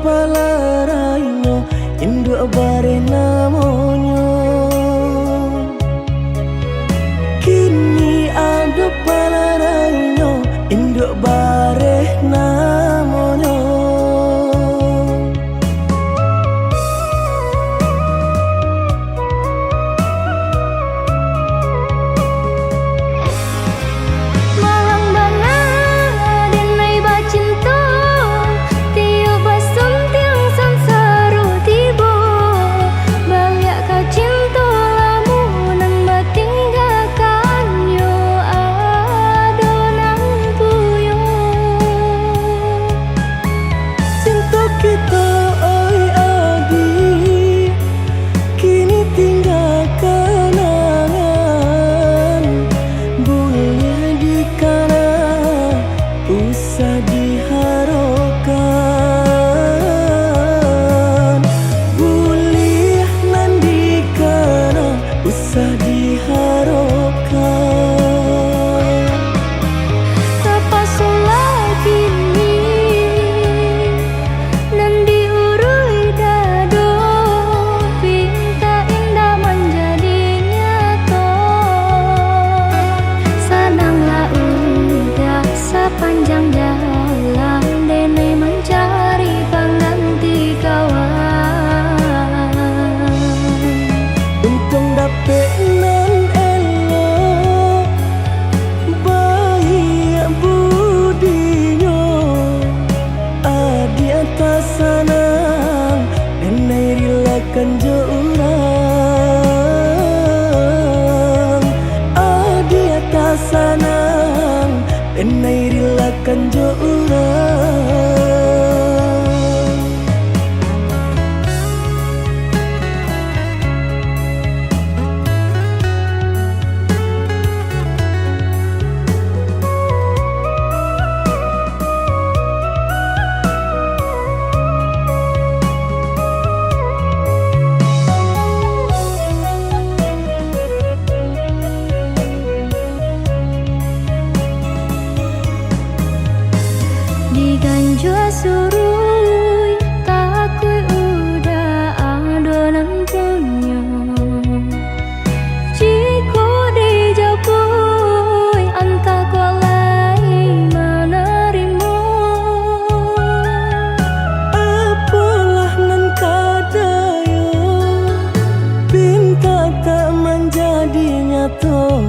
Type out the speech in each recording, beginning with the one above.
palaraino induk bare namonyo. Kini ada palaraino induk bare namonyo. Panjang jalan dene mencari pengganti kawan. Untung dapet nan elok baik budinyo, adi atas sanang dene rilakan jo urang. Adi atas sanang enai rilakan jo urang. Diganjo surui takui udah adonan punyo. Jiko dijapui anta kolai menerimo. Apalah nan kadayo pinta tak menjadi nyato.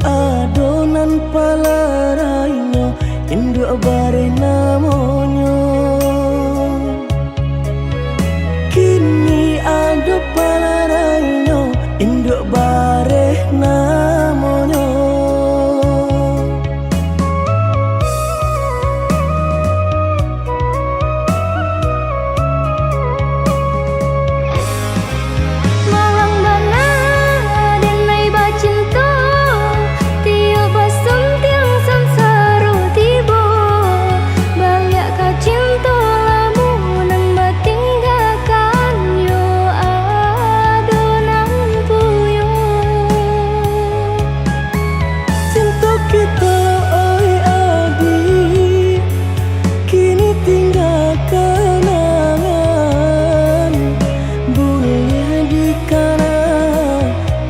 Adonan palaraino induk bare namonyo. Kini ada palaraino induk bare namonyo. Malang bana denai bacinto tiup basum tiang samsaro tibo. Balik ka cinta lamu nang batinggalkan yo adonan puyo. Cinta kita oi adi kini tinggal kenangan. Boleh dikana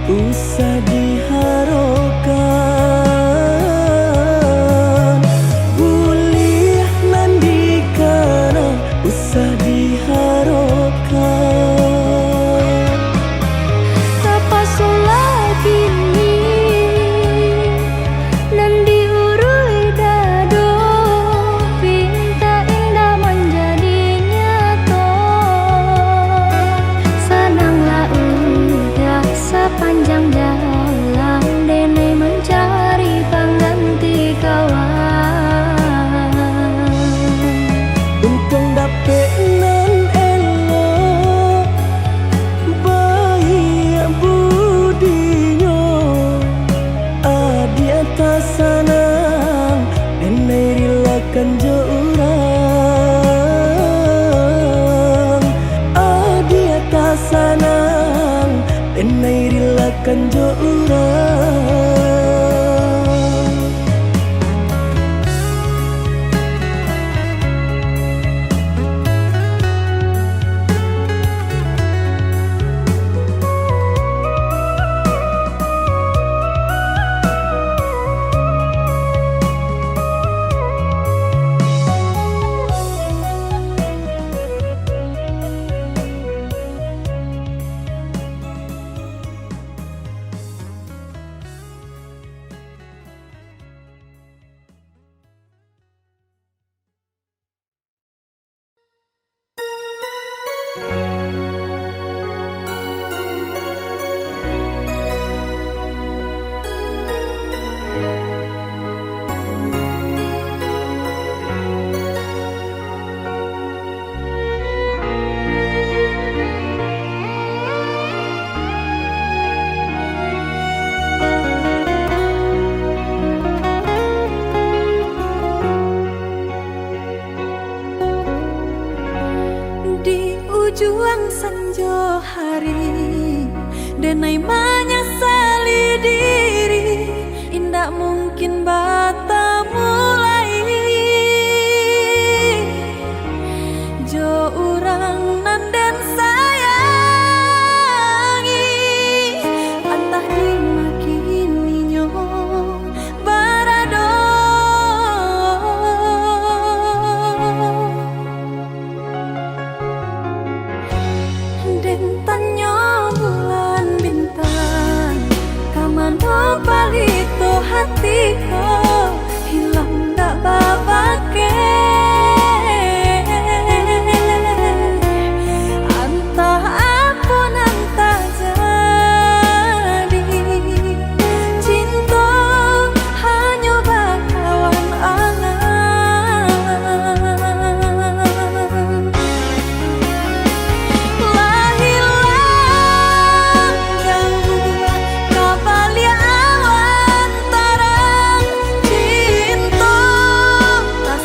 usah diharapkan. Boleh nan dikana usah diharapkan. Apa solat kini nan diurui dado pinta indah menjadi nyato. Senanglah udah sepanjang jalan dene mencari pengganti kawan. Untung dapet nan elok baik budinyo, adi atas sanang dene rilakan jo urang. Adi atas sanang dene rilakan jo urang. Di ujung senja hari, denai menyesali diri, indak mungkin bata mulai. Jo urang nan den sayangi, antah dimakininya barado. Den tanya bulan bintang, kamano palito hatiku, hilang dak babake. Antah aku nanta jadi cinta hanya bakawan angan. Hilang jauh kabalia awan tarang, cinta tak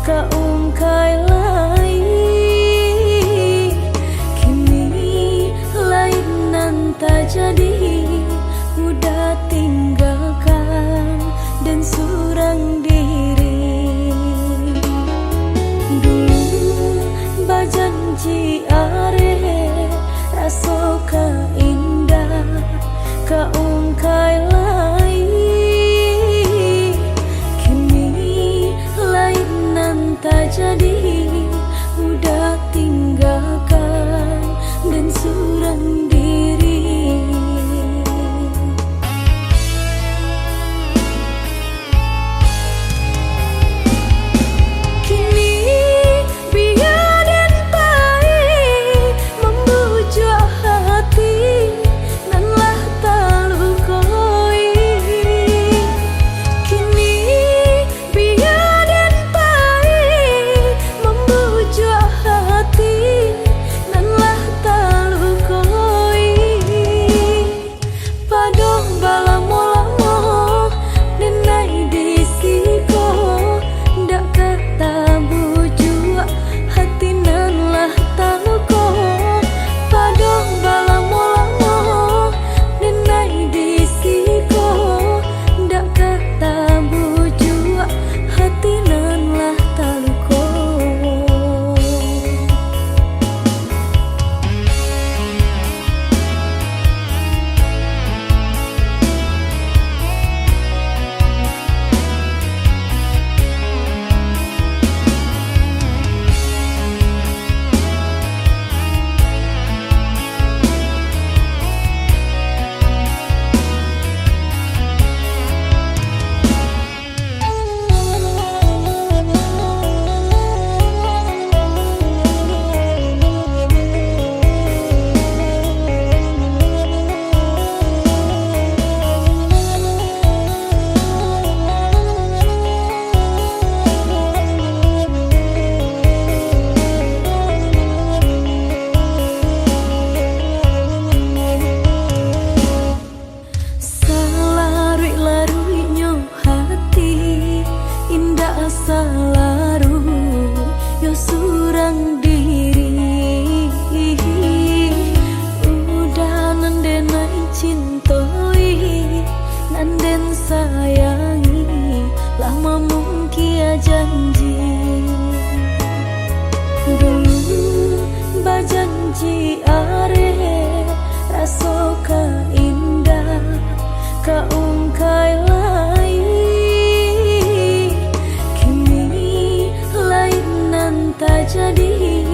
kaungkai lai kini lain nan tak jadi udah tinggalkan dan surang diri dulu bajanji are rasoka indah kaungkai lai kini lain nan tak jadi udah tinggalkan dan surang diri kini biar dan pahit membujuk hati nan lah talukoi kini biar dan pahit membujuk hati nan lah talukoi padong balamo-lamo nenai disiko ndak kata bujuk hati nan lah taluko padong balamo-lamo nenai disiko ndak kata bujuk hati nan lah taluko salaru yo surang diri udah nandenai cintoi nanden sayangi lama mungkin janji dulu bajanji are rasoka indah kaungkai lai tak jadi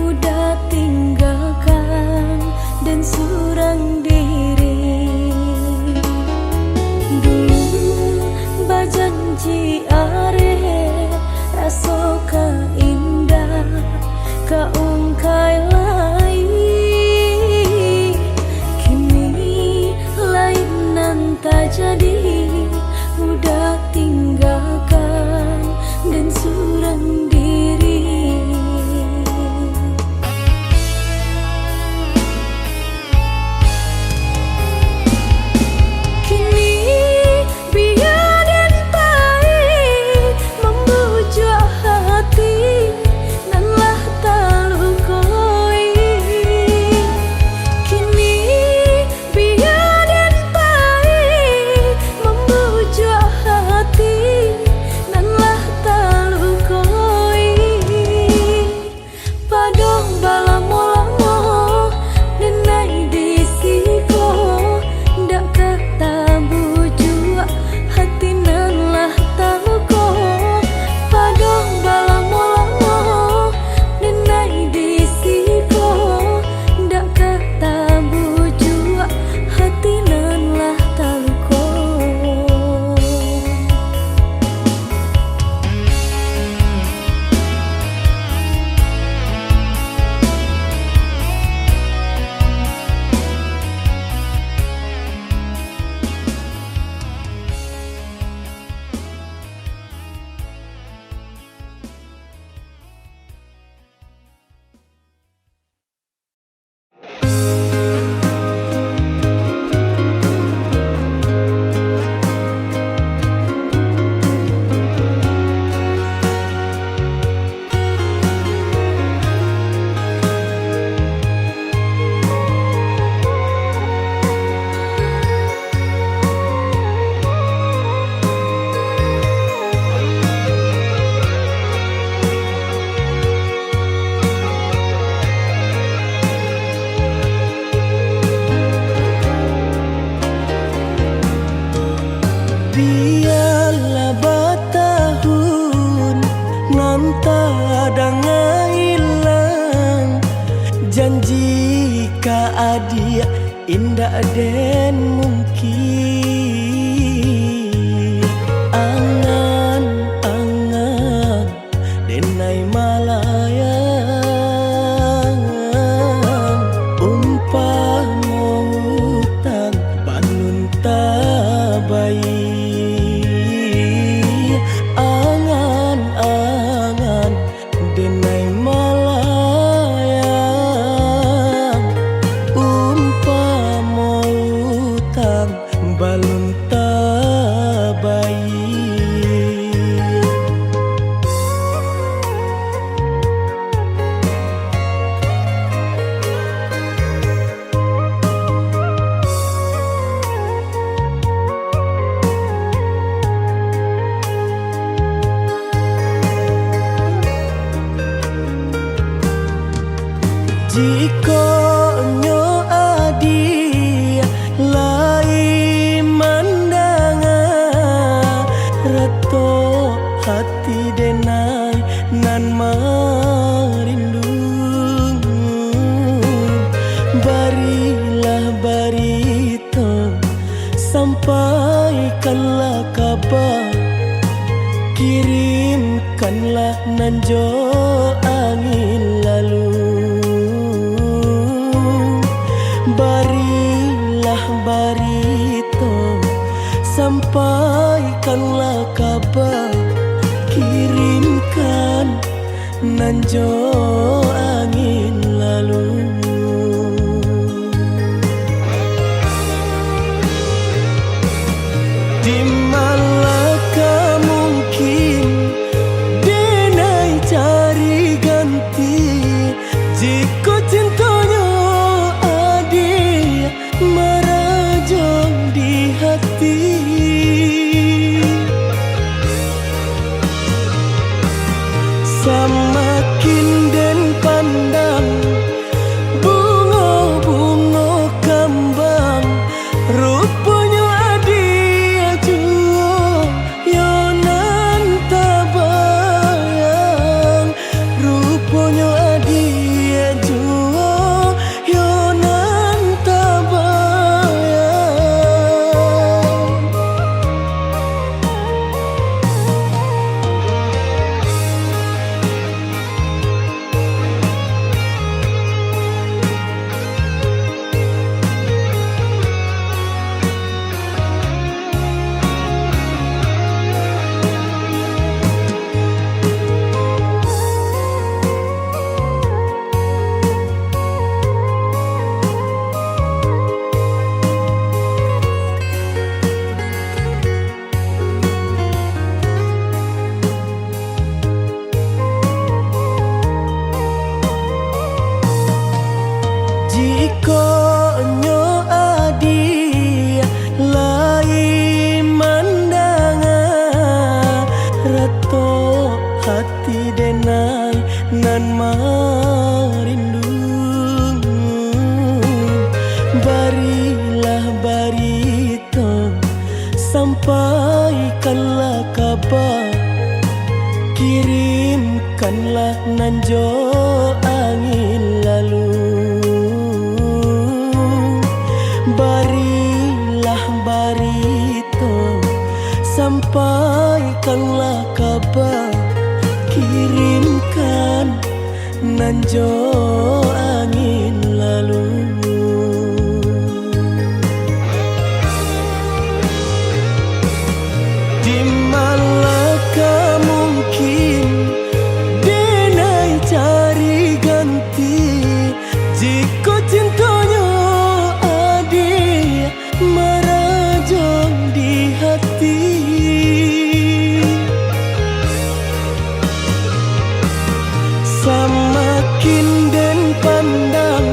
udah tinggalkan dan surang diri dulu bajanji are rasoka indah kaungkai lai kini lain nan tak jadi indah den mungkin angan-angan denai malayang umpama utang banun tabai angan-angan denai malayang umpama utang balun tabai. Jika nyo adi lai mandanga reto hati denai nan marindu barilah barito sampaikanlah kabar kirimkanlah nanjo angin lalu barilah barito sampaikanlah kabar kirimkan nanjo angin lalu. Di malakah mungkin denai cari ganti jika cintanya adi merajang di hati. Semakin den pandang bunga-bunga kembang rupanya adi acuh yonan tabayang rupanya adi acuh yonan tabayang. Jika nyo adi lai mandanga reto hati denai nan marindu barilah barito sampaikanlah kabar kirimkanlah nanjo angin lalu barilah barito sampaikanlah kabar kirimkan nanjo angin lalu. Di malakah mungkin denai cari ganti jika cintanya adi merajang di hati. Semakin den pandang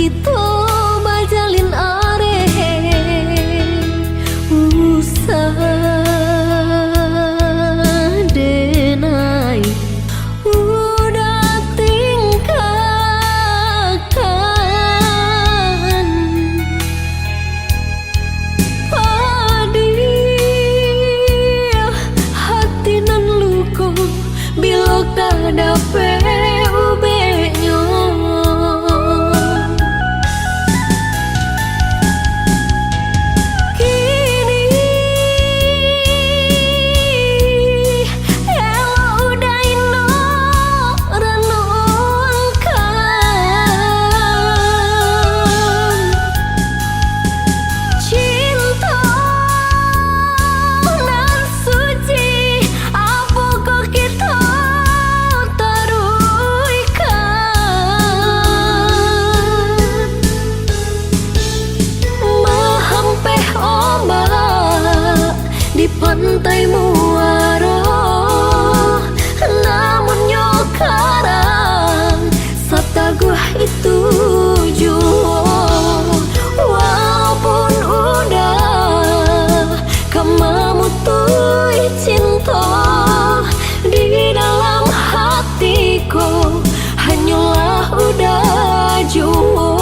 kita bajalin are usah denai udah tingkahkan padih hati nan luko bilok kadape ubenyo kini elo udah ino renungkan cinta nan suci apa kok kita taruikan mahampeh ombak di pantai muara namun nyokarang sataguh itu jua walaupun udah kemamutui cinta di dalam hatiku hanyalah udah jua.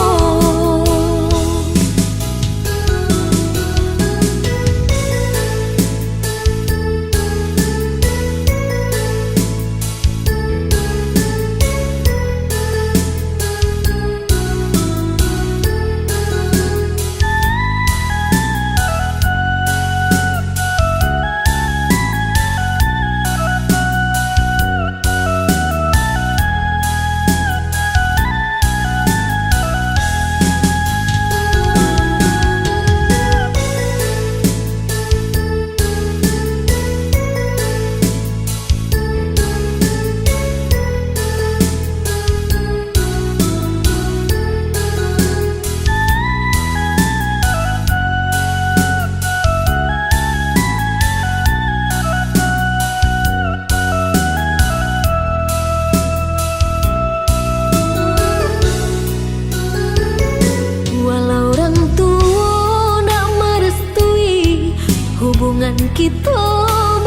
Walau orang tua nak merestui hubungan kita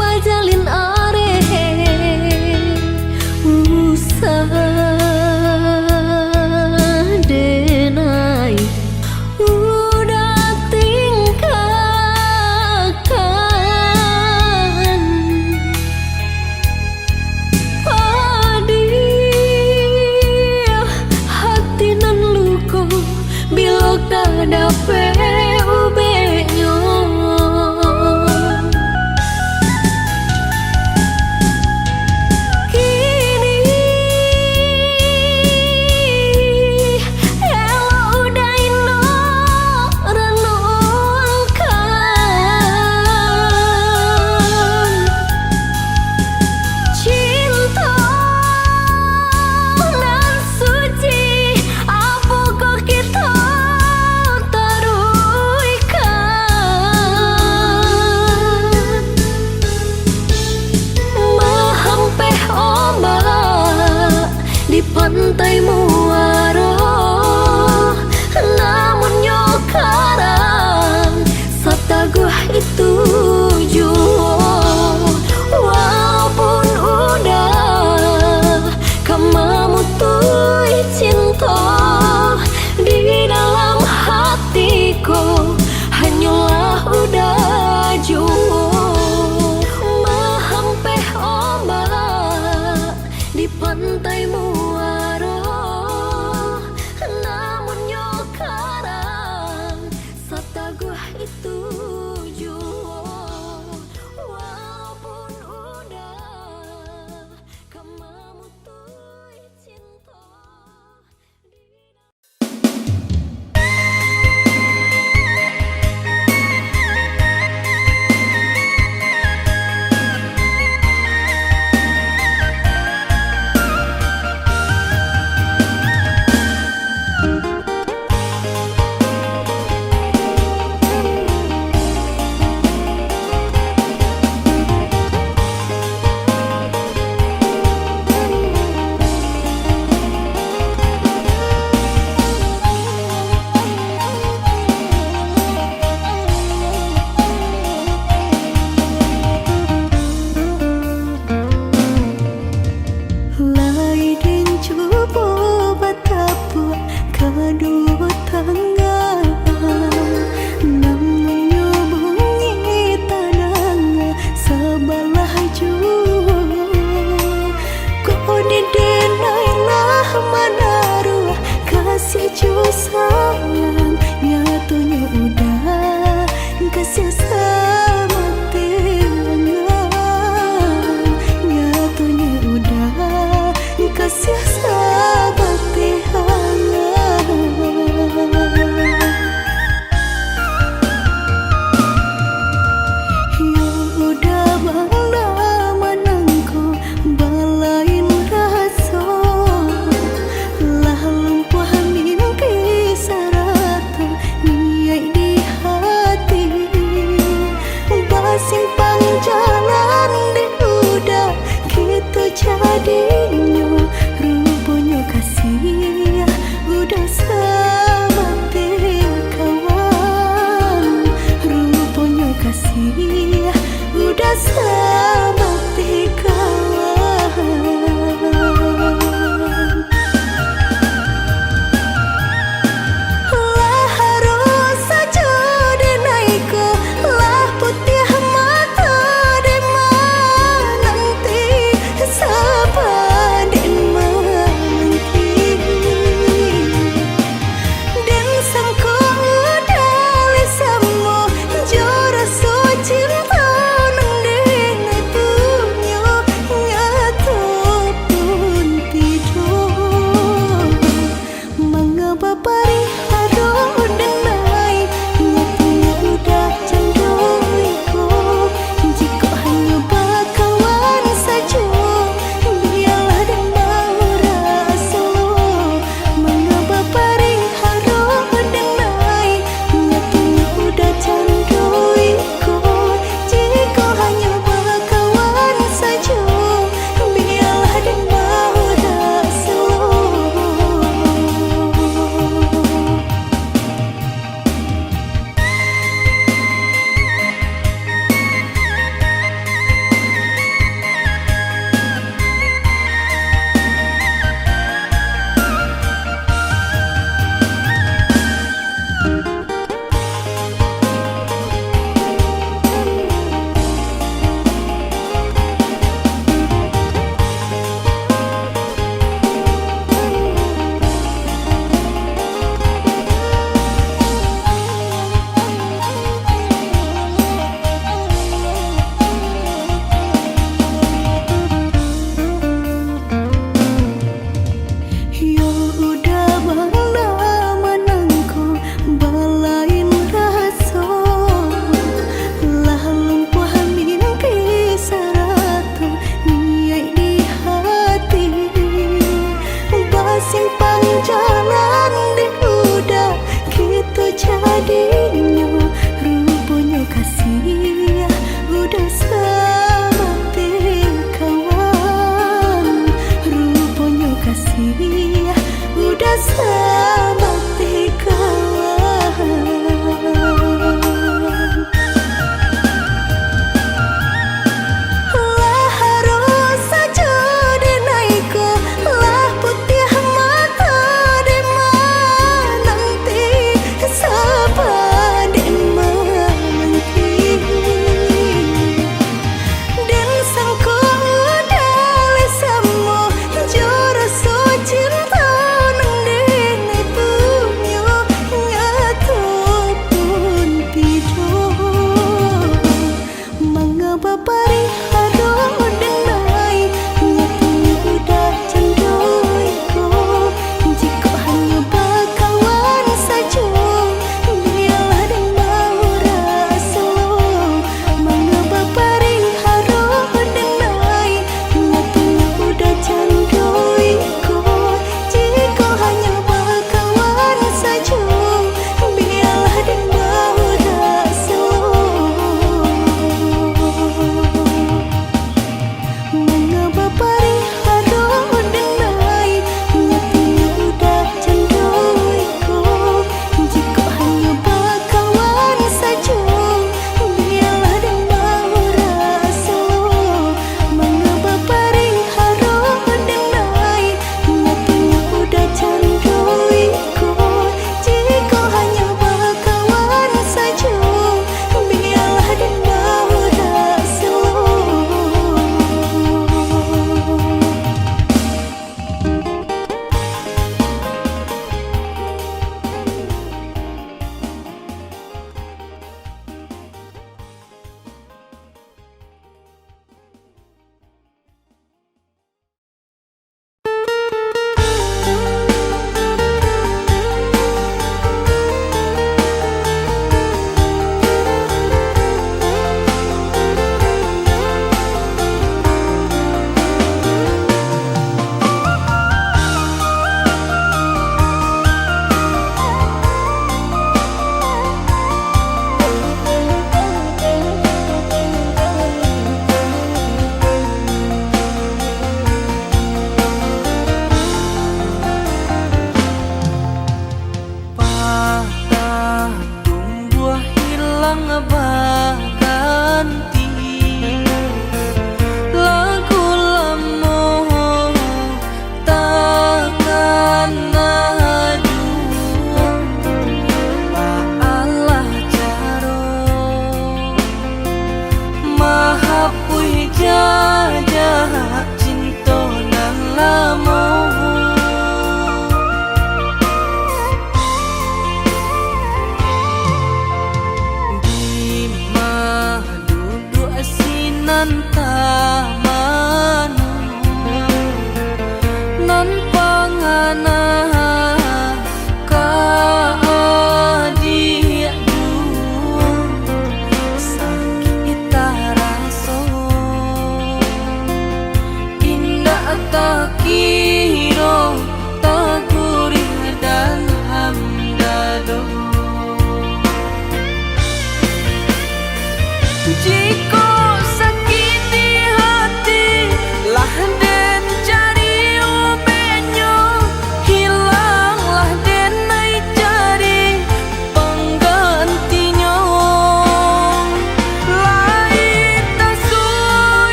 bajalin are usah denai udah tingkahkan padih hati nan luko bilok kadape ubenyo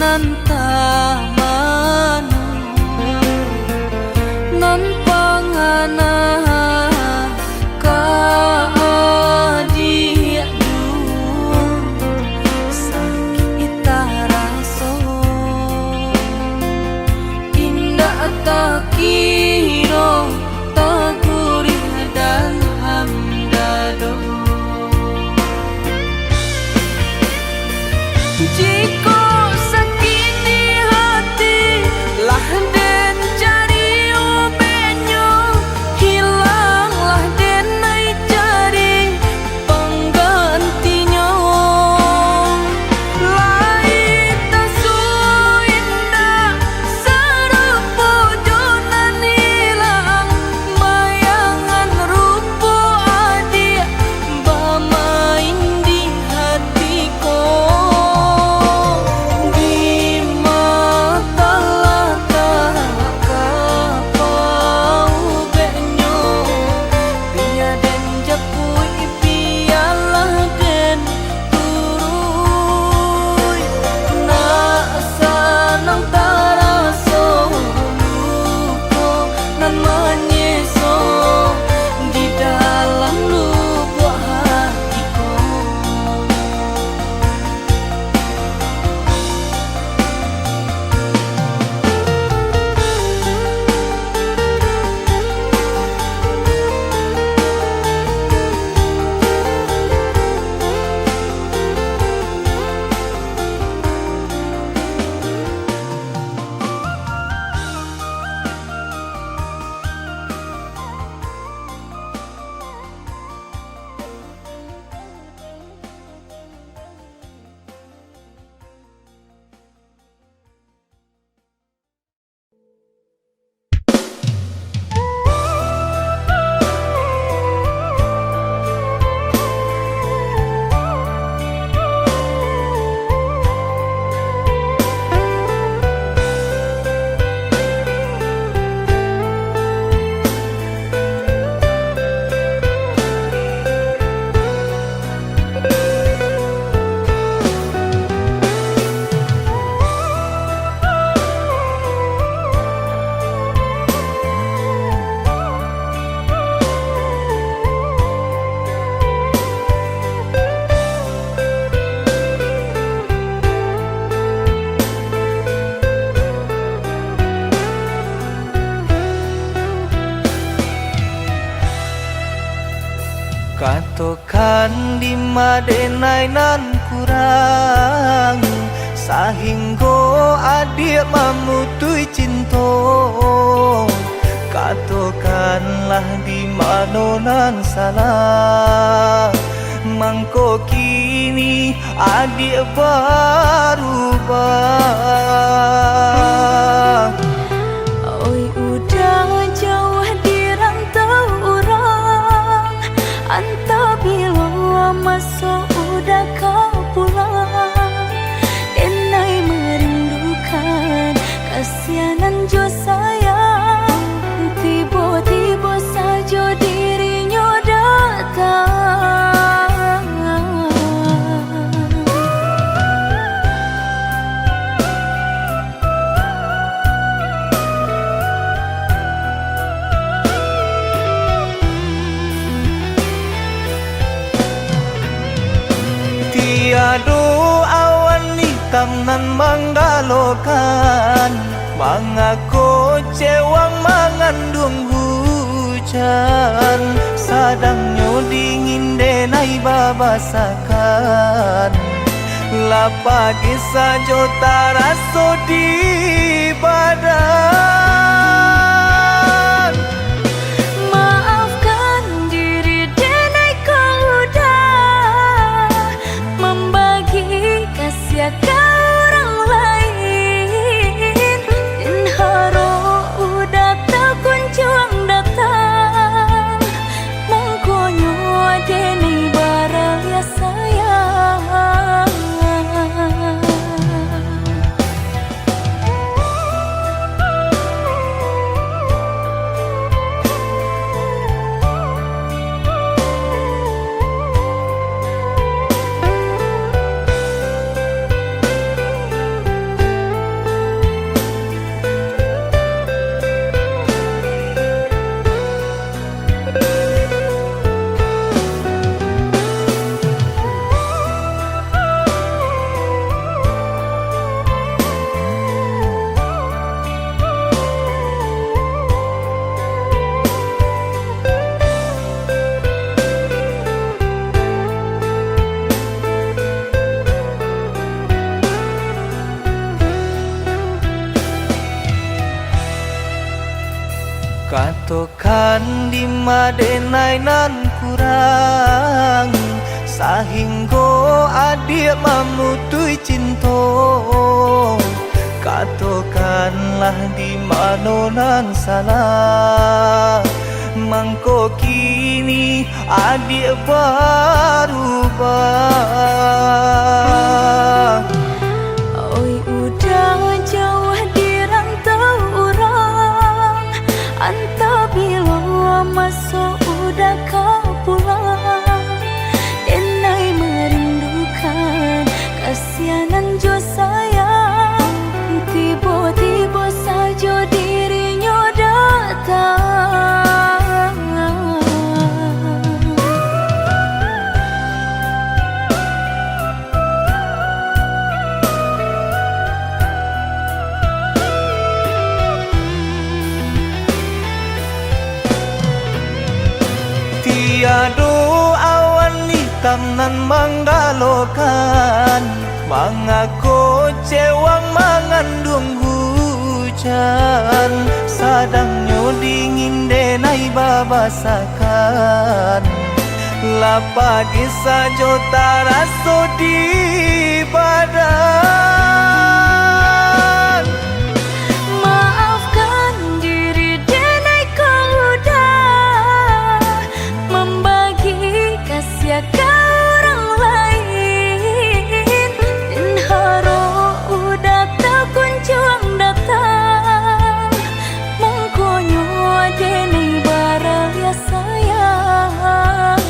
nan tamanu nan pangana ka adiadu sakit raso indah takiro tagurih dan hamdado jika sakini hati lah den cari obenyo hilanglah den nai cari penggantinya lain tasu indah serupa jonan hilang bayangan rupa adik bermain di hatiku di mata lata kapau benyo biar den japui biarlah den turui nak sanang taraso luko nan menyeso di dalam lubuk hatiku. Katokan di madenai nan kurang sahinggo adik mamutui cinta katokanlah di mano nan salah mangko kini adik berubah. Oi udah jauh di rantau orang Anta bila masa udah kau pulang Denai merindukan kasihanan jo sayang tiba-tiba saja dirinya datang tiado awan hitam nan menggalokan mengaku cewang mengandung hujan sadangnya dingin denai babasakan lapagi sajo taraso di badan. Maafkan diri denai kau udah membagi kasih ke orang lain dan haro udah tak kunjung datang mangkonyo denai baralia sayang. Katokan di madenai nan kurang sahingga adik memutui cinta. Katokanlah di mana nan salah, mangko kini adik berubah. Oi udah jauh di rantau orang, entah bila masuk udah kau pulang. Denai merindukan kasihanan jo sayang, tiba-tiba saja dirinya datang. Tiada awan hitam nan menggalokan, mengaku cewang mengandung hujan. Sadangnya dingin denai babasakan, lapagi saja taraso di badan. Maafkan diri denai kau udah membagi kasih ke orang lain, dan haro udah tak kunjung datang. Mengkonyo denai baraya sayang.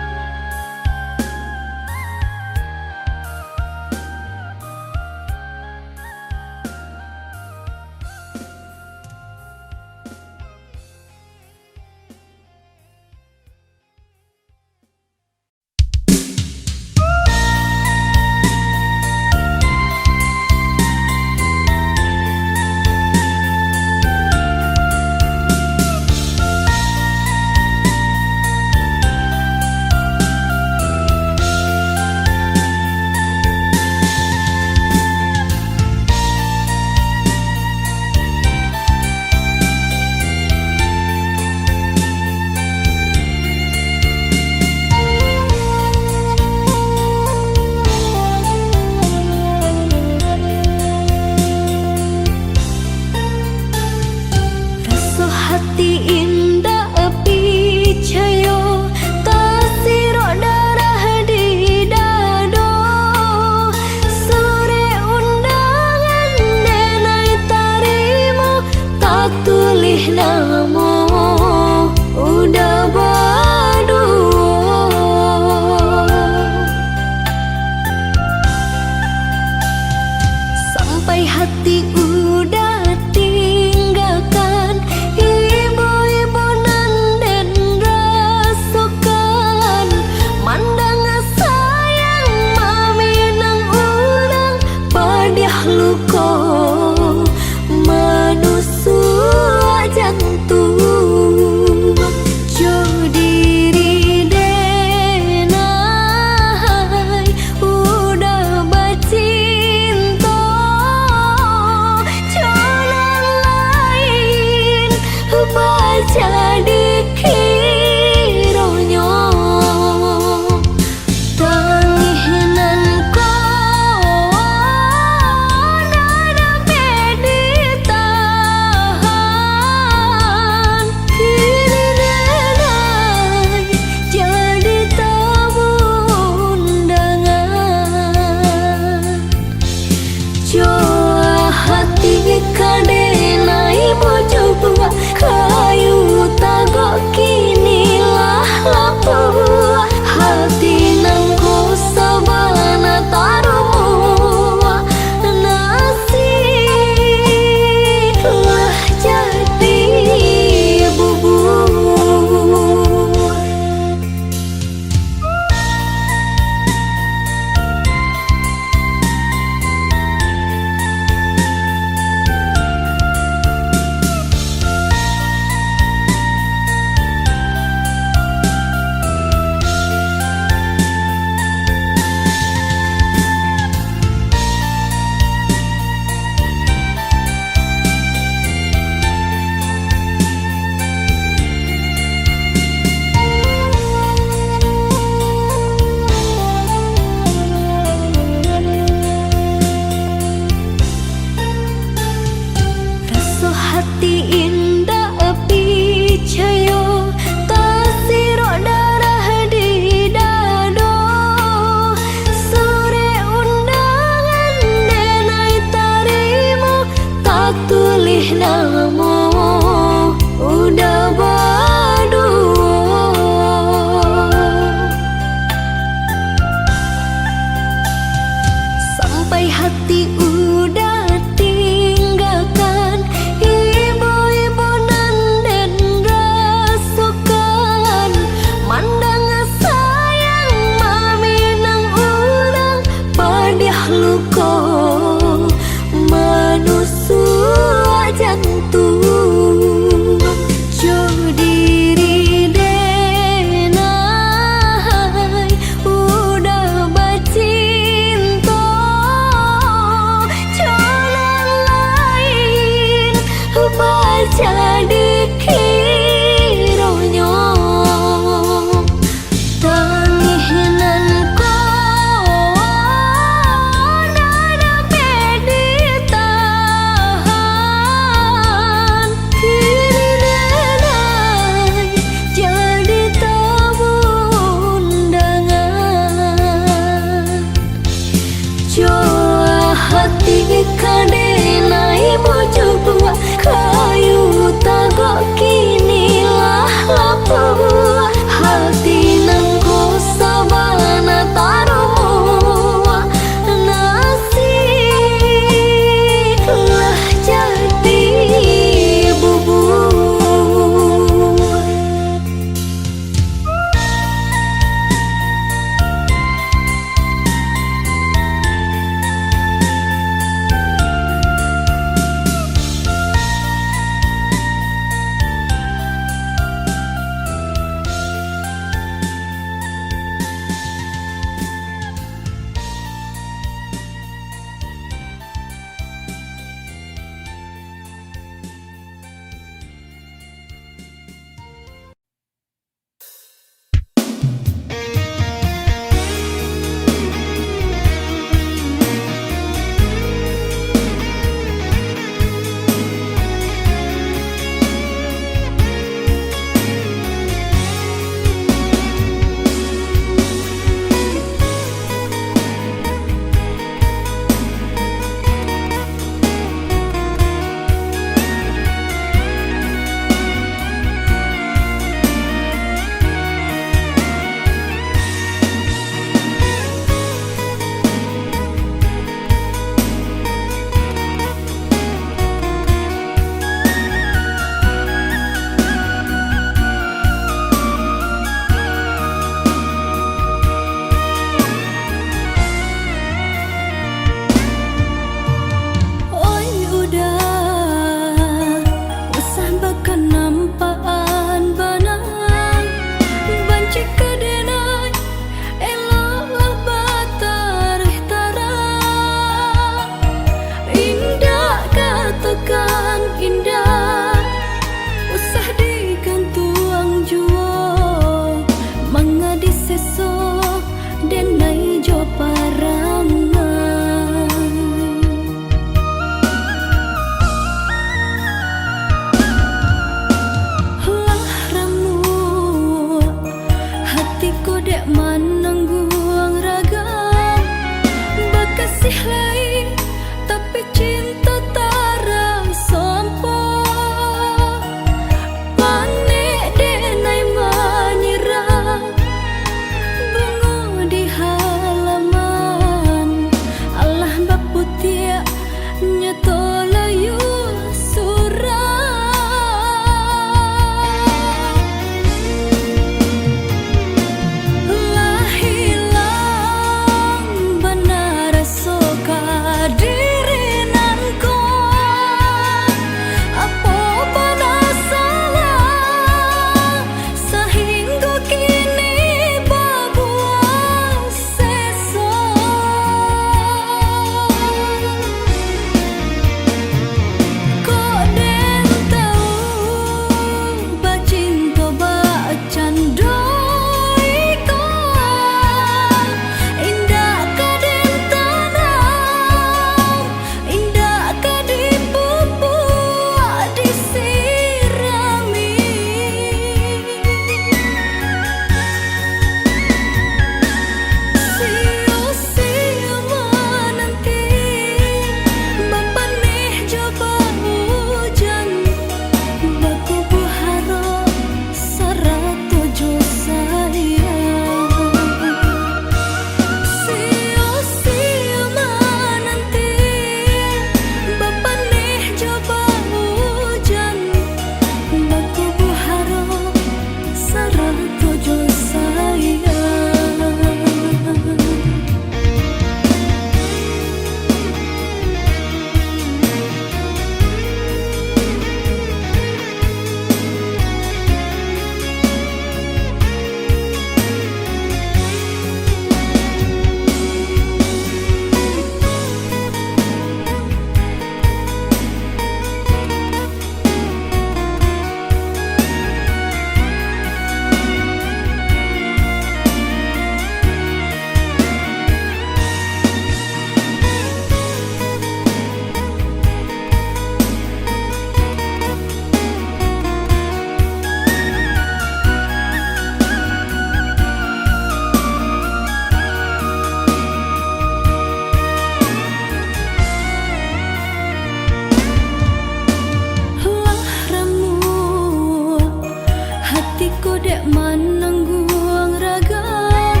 nanggung ragam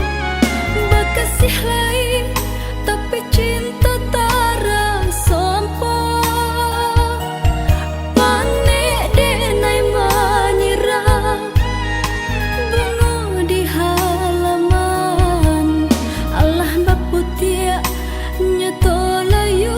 bakasih lain tapi cinta tarang sampo panik denai menyerang bunga di halaman Allah baputia nyeto layu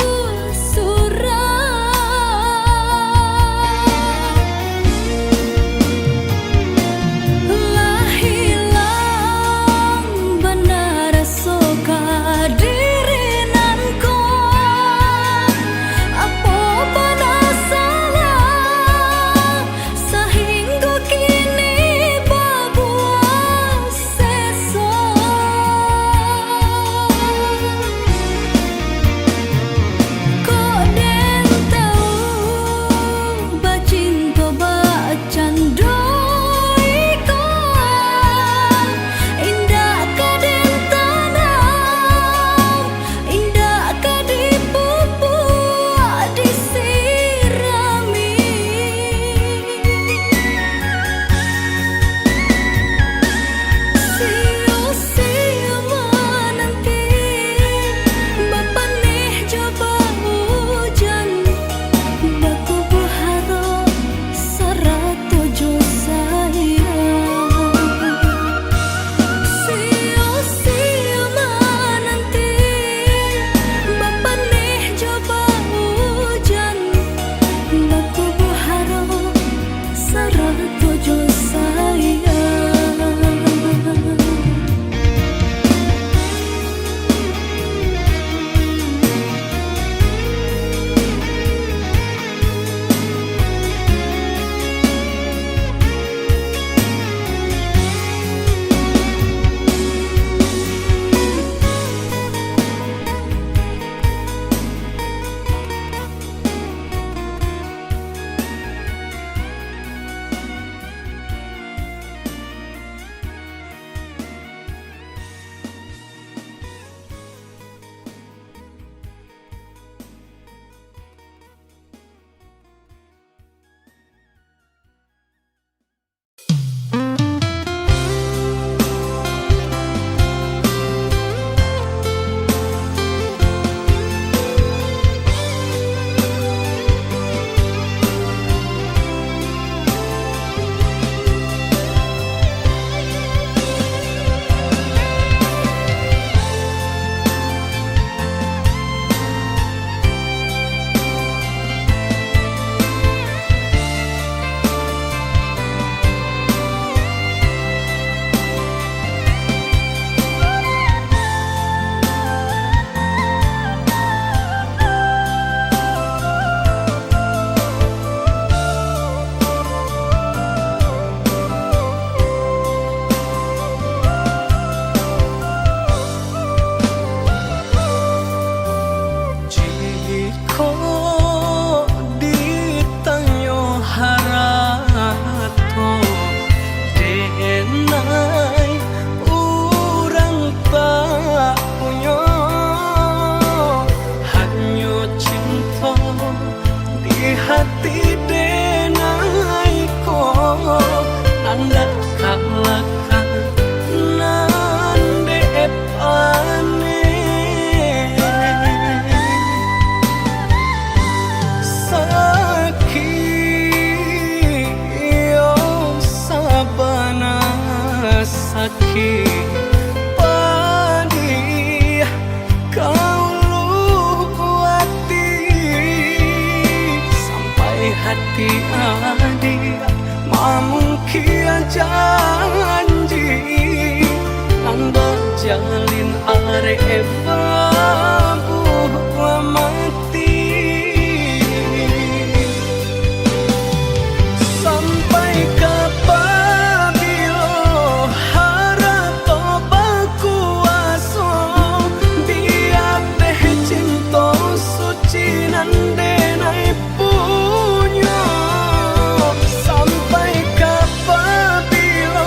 Sampai kapabila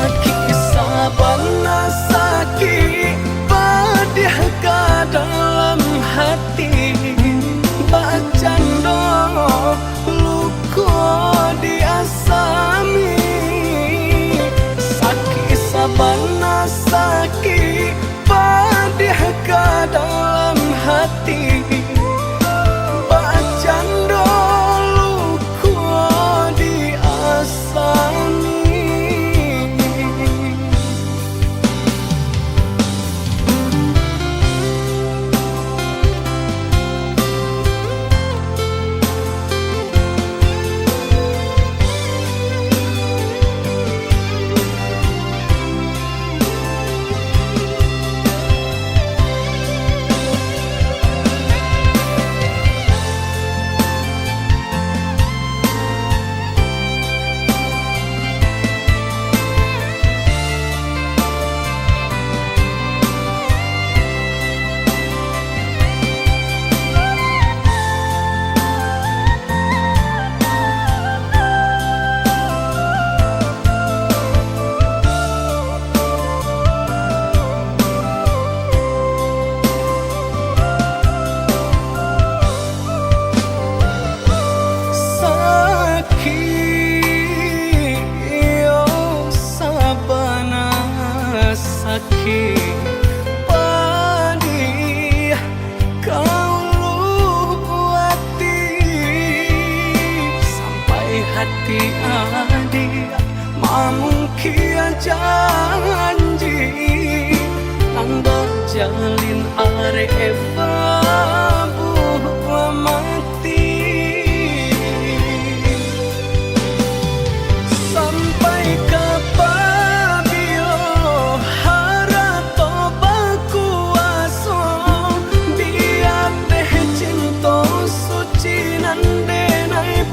sakit sabana sakit pedih ke dalam hati bacando luka diasami sakit sabana sakit pedih ke dalam hati bacando luka diasami. Hati adik mamungkia janji nang berjalin arep buah mati sampai kapabilo harap tobaku aso biar teh cinta suci nande naik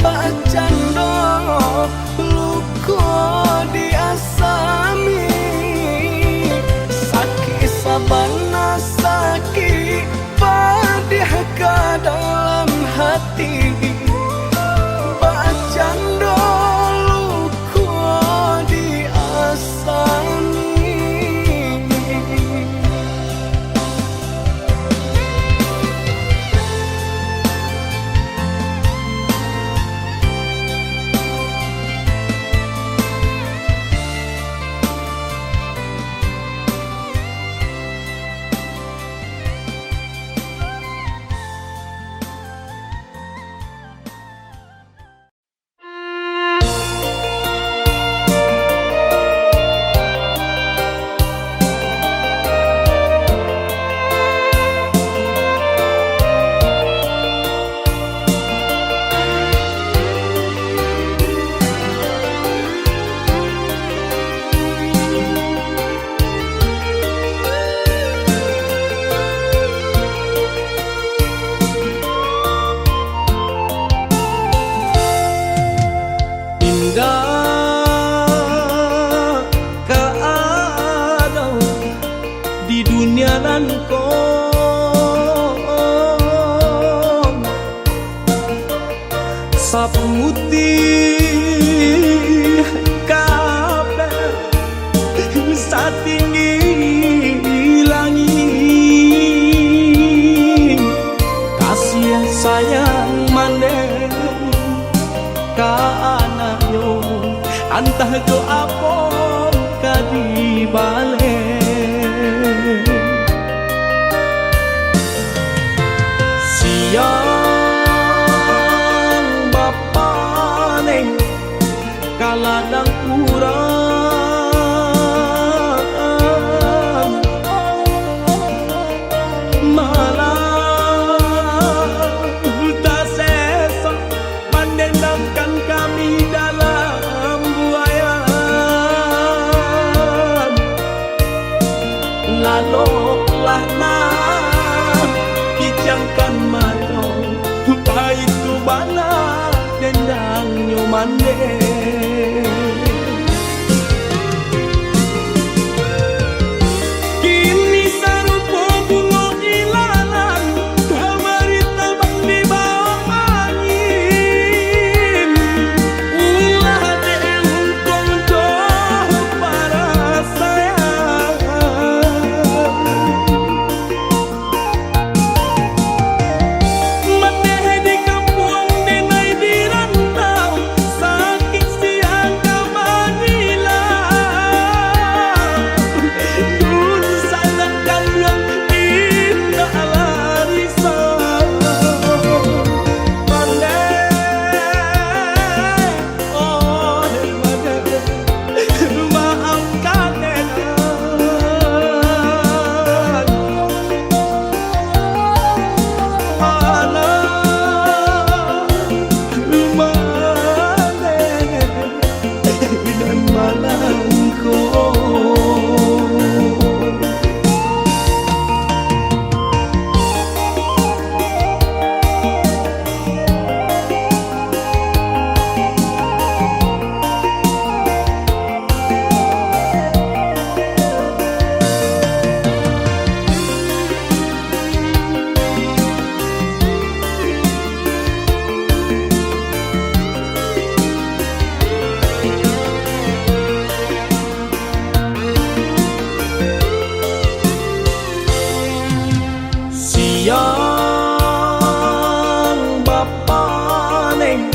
bacando luka diasami sakit sabana sakit pedih ke dalam hati bacando luka diasami. Saputih kabeh satinggi langit kasih sayang mandeng ka anayo antah do apon ka di balen siang kaladang urang malah tak sesa mendendamkan kami dalam buayan lahna kijangkan mato paitu bana dendang nyomande yang bapa neng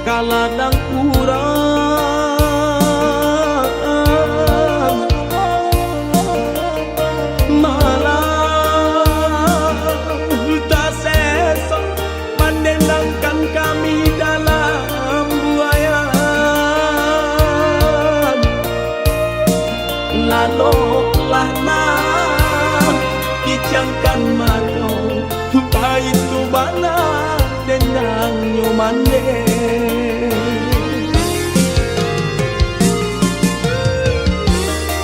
kaladang urang malah tak sesok menendangkan kami dalam buayan laloklah kijangkan mato paitu bana dendang nyomande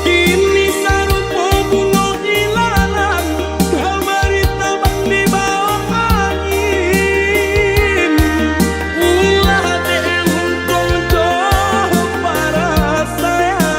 kini sarupo bunga ilalang kamarita bang di bawah angin ulah deung tongjo para sayang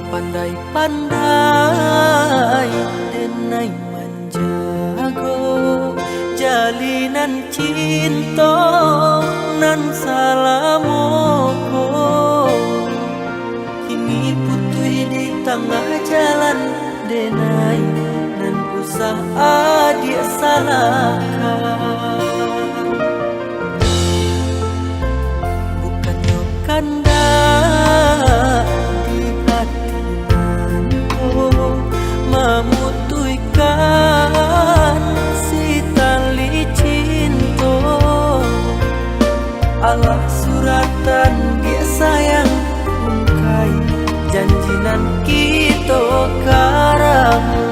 Pandai-pandai denai manjago jalinan cinta nan salamoko kini putui di tengah jalan denai nan usaha dia salahkan bukannya kanda memutuikan si tali cinta Allah suratan ge sayang ungkai janjinan kita karamu.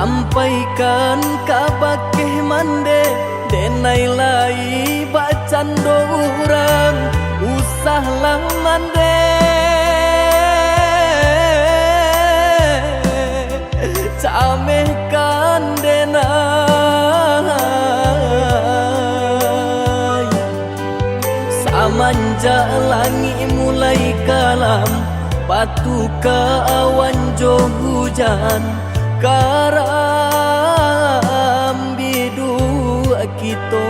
sampaikan kabakeh mande denai lai bacando urang usahlah mande camehkan denai samanja langit mulai kalam patu ke awan jo hujan karam bidu kita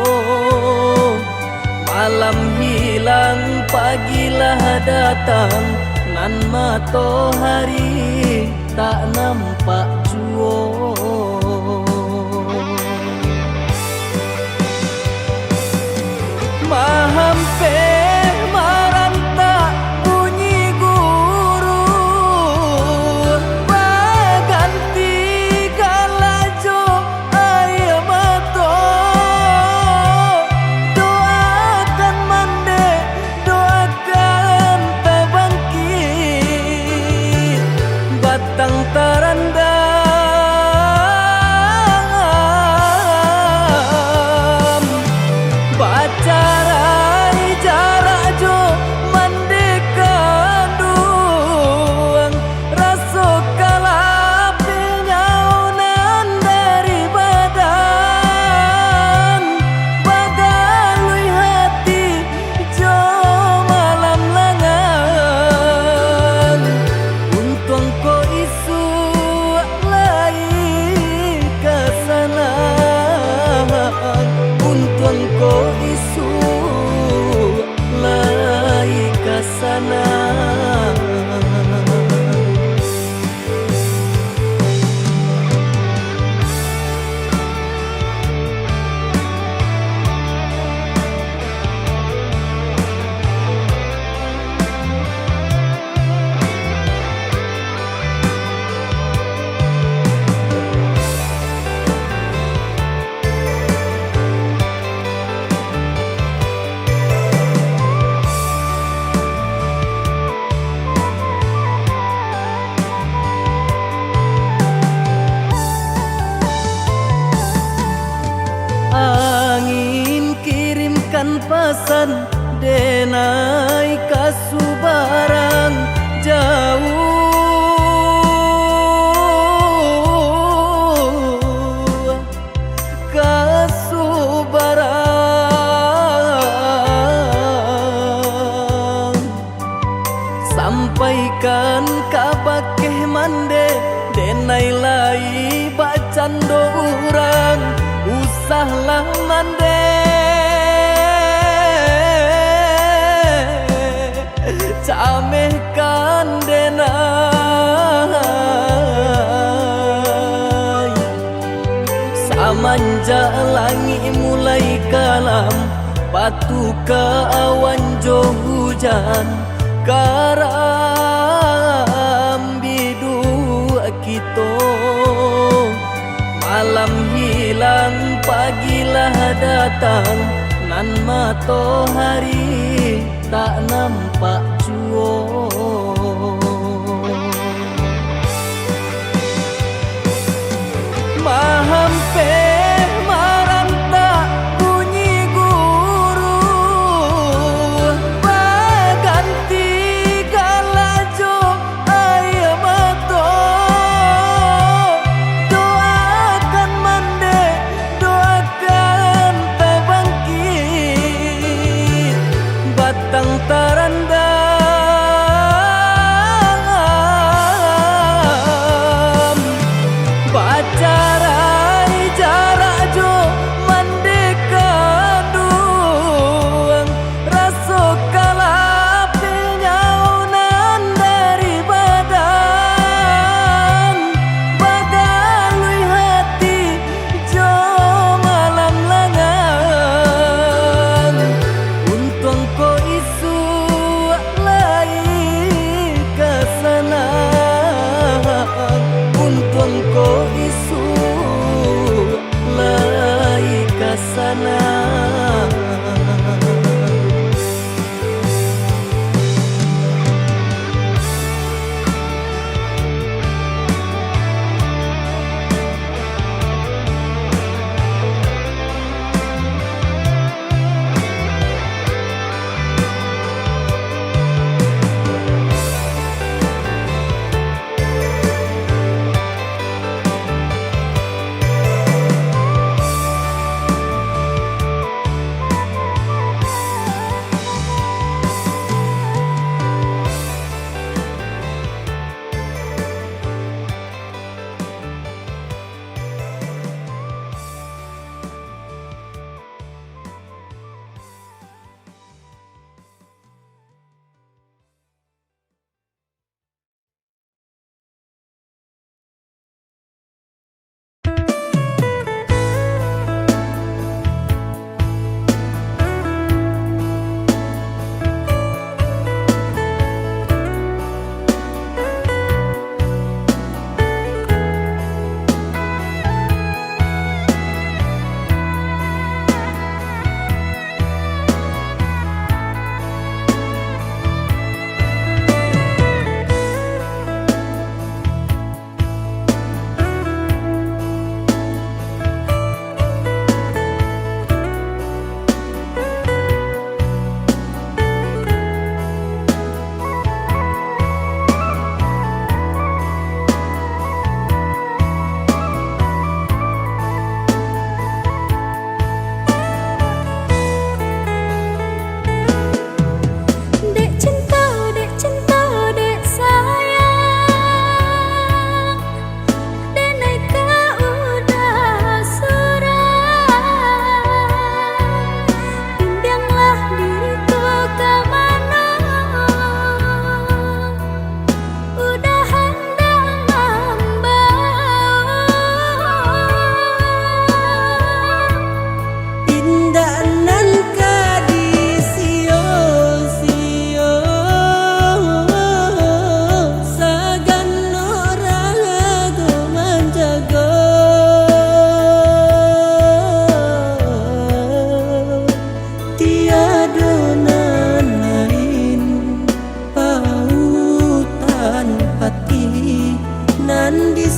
malam hilang pagilah datang nan matahari tak nampak jua mahampe maranta bunyi guru baganti galajo ayam mato doakan mande doakan tabangkit batang tarandam bacarai jarak jo mandekan duang raso kalapi nyaunan dari badan bagalui hati jo malam langan untung ko isu lai kesana untung ko isu lai kesana angin kirimkan pesan denai kasubarang jauh kasubarang sampaikan kabakeh mande denai lai bacando urang usahlah mande camehkan denai samanja langit mulai kalam patu ke awan jo hujan karam bidu kita malam hilang pagilah datang nan matahari tak nampak jua mahampe maranta bunyi guru baganti galajo ayam mato doakan mande doakan tabangkit batang tarandam bacarai jarak jo mandekan duang raso kalapi nyaunan dari badan bagalui hati jo malam langan untung ko isu lai kesana untung ko isu lai kesana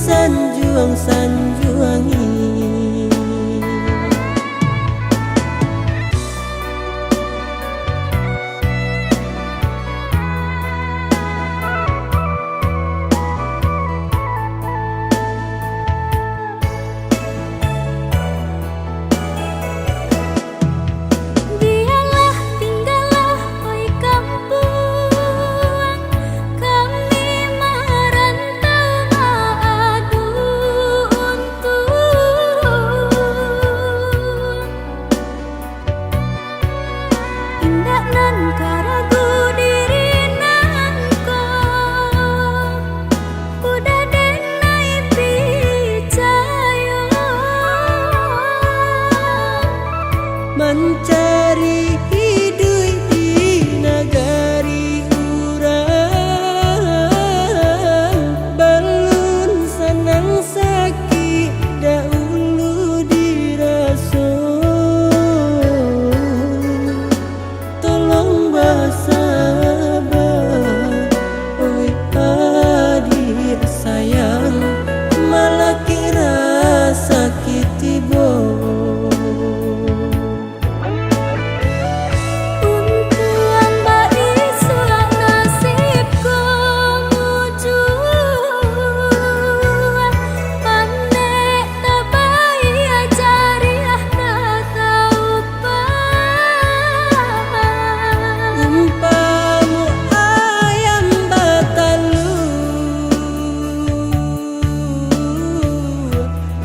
sanjuang-sanjuangi. Biarlah tinggallah oi kampung, kami merantau mengadu untung. Indah nan karagu diri nangko, kuda denai picayo. Mencari hidup di negari urang, belum senang sakit dahulu diraso. Tolong bersabar, oi adik sayang, malah kira sakit tiba. Untuang bayi sulak nasibku muju, pandai tabai ajari tak tahu Umpamu ayam batalu,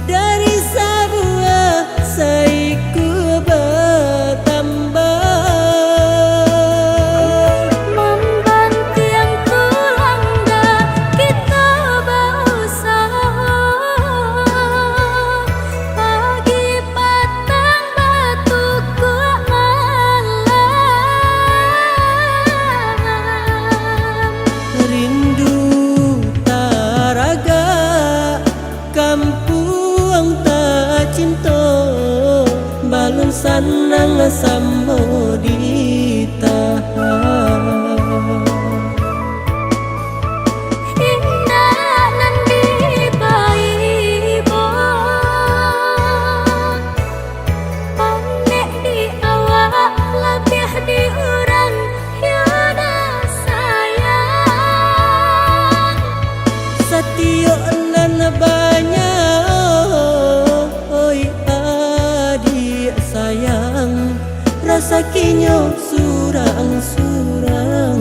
dari sebuah saiku bertambah. membantu yang tulang dah kita berusaha, pagi petang batu kuat malam. Rindu taraga kampung tak cinta, balon sanang sambo ditahan. Indah nan dibaibo, pandai di awak lebih di urang yada sayang. Satio nan banyak, oi adik sayang, rasa kinyo surang-surang.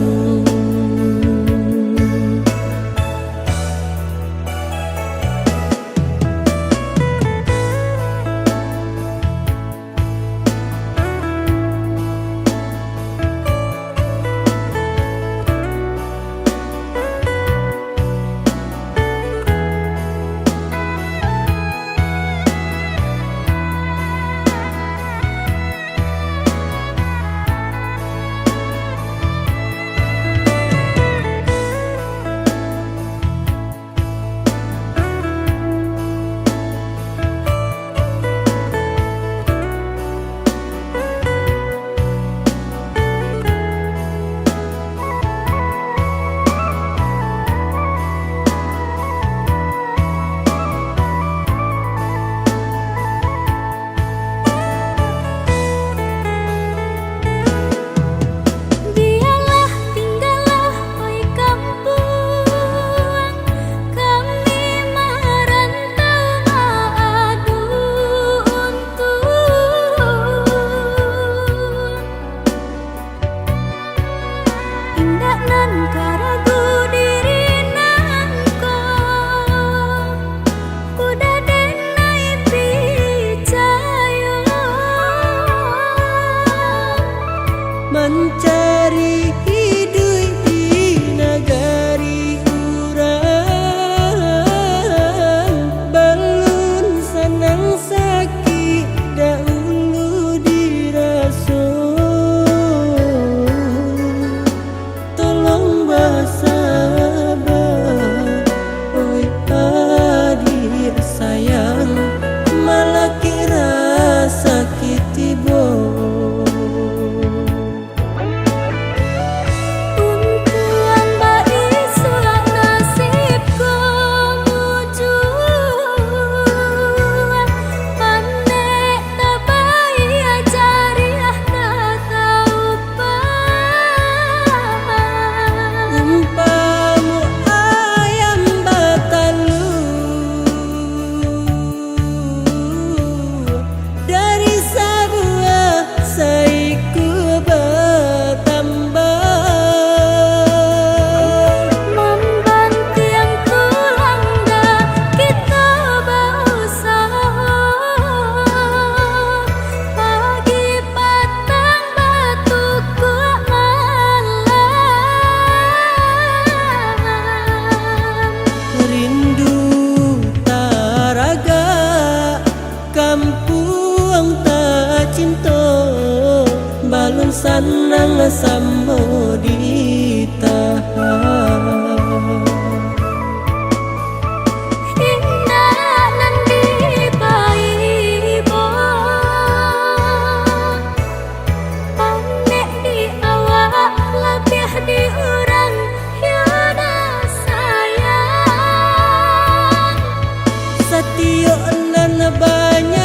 lah sambo ditahan. Indah nandi baibo Panek di awak lebih di orang Yana sayang Satyo nan banyak,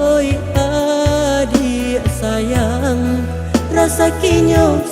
oi adik sayang, rasa kinyo